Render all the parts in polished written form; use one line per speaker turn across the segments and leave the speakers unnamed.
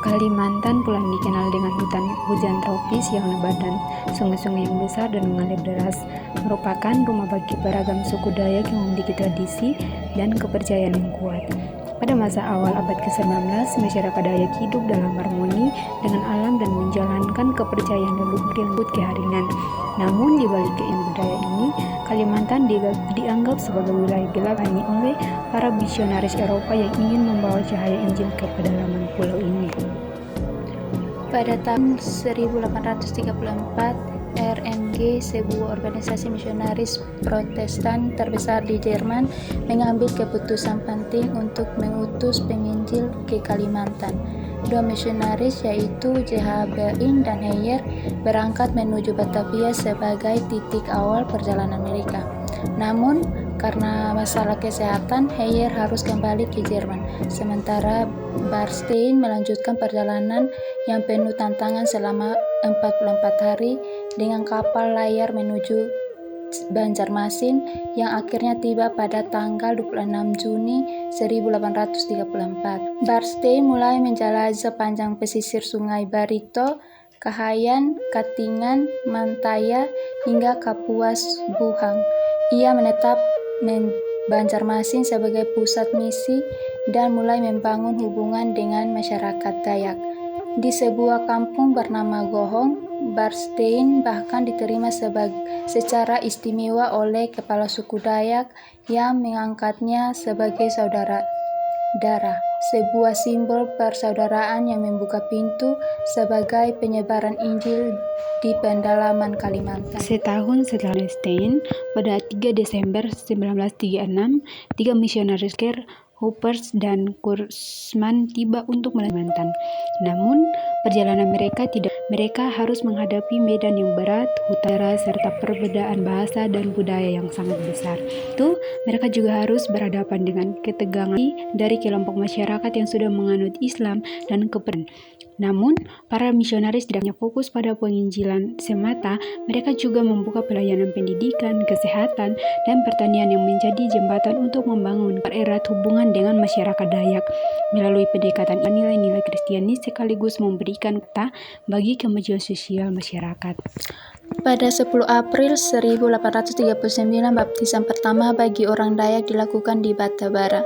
Kalimantan pula dikenal dengan hujan tropis yang lebat dan sungai-sungai yang besar dan mengalir deras, merupakan rumah bagi beragam suku Dayak yang memiliki tradisi dan kepercayaan yang kuat. Pada masa awal abad ke-19, masyarakat Dayak hidup dalam harmoni dengan alam dan menjalankan kepercayaan leluhur yang disebut keharingan. Namun di balik keindahan budaya ini, Kalimantan dianggap sebagai wilayah gelap hanya oleh para misionaris Eropa yang ingin membawa cahaya Injil ke pedalaman pulau ini.
Pada tahun 1834, RNG, sebuah organisasi misionaris Protestan terbesar di Jerman, mengambil keputusan penting untuk mengutus penginjil ke Kalimantan. Dua misionaris yaitu J.H. Bein dan Heyer berangkat menuju Batavia sebagai titik awal perjalanan mereka. Namun, karena masalah kesehatan, Heyer harus kembali ke Jerman, sementara Bernstein melanjutkan perjalanan yang penuh tantangan selama 44 hari dengan kapal layar menuju Banjarmasin yang akhirnya tiba pada tanggal 26 Juni 1834. Bernstein mulai menjelajah panjang pesisir Sungai Barito, Kahayan, Katingan, Mantaya, hingga Kapuas Buhang. Ia menetap Banjarmasin sebagai pusat misi dan mulai membangun hubungan dengan masyarakat Dayak. Di sebuah kampung bernama Gohong, Bernstein bahkan diterima secara istimewa oleh kepala suku Dayak yang mengangkatnya sebagai saudara darah, sebuah simbol persaudaraan yang membuka pintu sebagai penyebaran Injil di pedalaman Kalimantan.
Setahun setelah Bernstein, pada 3 Desember 1936, 3 misionaris Hoppers dan Kurzman tiba untuk Kalimantan. Namun, perjalanan mereka harus menghadapi medan yang berat, hutan serta perbedaan bahasa dan budaya yang sangat besar. Itu, mereka juga harus berhadapan dengan ketegangan dari kelompok masyarakat yang sudah menganut Islam dan kepercayaan. Namun, para misionaris tidak hanya fokus pada penginjilan semata, mereka juga membuka pelayanan pendidikan, kesehatan, dan pertanian yang menjadi jembatan untuk membangun erat hubungan dengan masyarakat Dayak. Melalui pendekatan nilai-nilai Kristiani sekaligus memberikan peta bagi kemajuan sosial masyarakat.
Pada 10 April 1839, baptisan pertama bagi orang Dayak dilakukan di Batavia,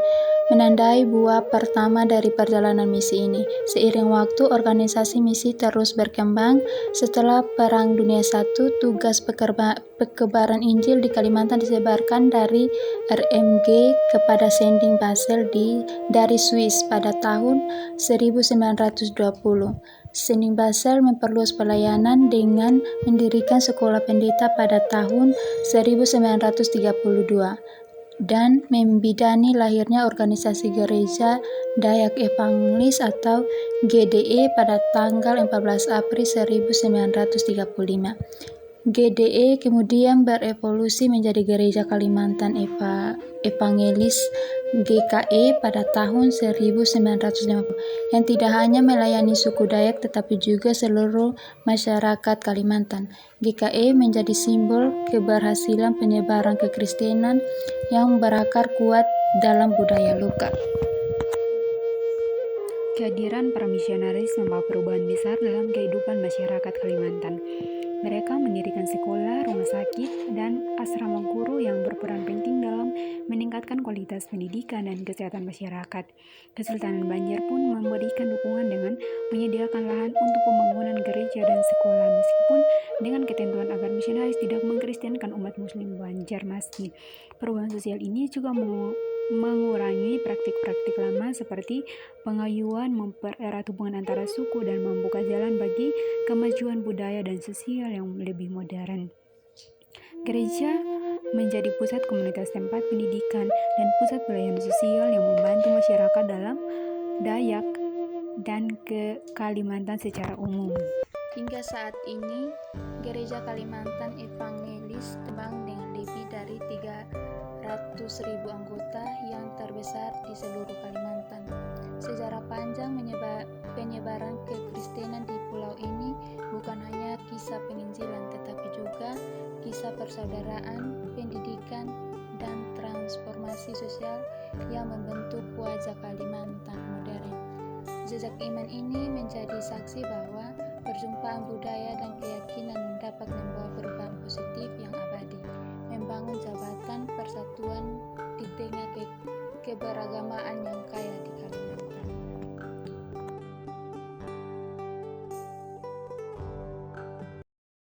menandai buah pertama dari perjalanan misi ini. Seiring waktu, organisasi misi terus berkembang. Setelah Perang Dunia I, tugas pekebaran Injil di Kalimantan disebarkan dari RMG kepada Sending Basel dari Swiss pada tahun 1920. Sending Basel memperluas pelayanan dengan mendirikan sekolah pendeta pada tahun 1932 dan membidani lahirnya organisasi Gereja Dayak Evangelis atau GDE pada tanggal 14 April 1935. GDE kemudian berevolusi menjadi Gereja Kalimantan Evangelis GKE pada tahun 1950 yang tidak hanya melayani suku Dayak tetapi juga seluruh masyarakat Kalimantan. GKE menjadi simbol keberhasilan penyebaran kekristenan yang berakar kuat dalam budaya lokal.
Kehadiran para misionaris membawa perubahan besar dalam kehidupan masyarakat Kalimantan. Mereka mendirikan sekolah, rumah sakit, dan asrama guru yang berperan penting dalam meningkatkan kualitas pendidikan dan kesehatan masyarakat. Kesultanan Banjar pun memberikan dukungan dengan menyediakan lahan untuk pembangunan gereja dan sekolah, meskipun dengan ketentuan agar misionaris tidak mengkristenkan umat muslim Banjarmasin. Perubahan sosial ini juga mengurangi praktik-praktik lama seperti pengayuan, mempererat hubungan antara suku, dan membuka jalan bagi kemajuan budaya dan sosial yang lebih modern. Gereja menjadi pusat komunitas, tempat pendidikan, dan pusat pelayanan sosial yang membantu masyarakat dalam Dayak dan ke Kalimantan secara umum.
Hingga saat ini, Gereja Kalimantan Evangelis kembang dengan lebih dari 300.000 anggota yang terbesar di seluruh Kalimantan. Sejarah panjang penyebaran kekristenan di pulau ini bukan hanya kisah penginjilan, tetapi juga kisah persaudaraan, pendidikan, dan transformasi sosial yang membentuk wajah Kalimantan modern. Jejak iman ini menjadi saksi bahwa perjumpaan budaya dan keyakinan dapat membawa perubahan positif yang abadi, membangun jabatan persatuan di tengah keberagamaan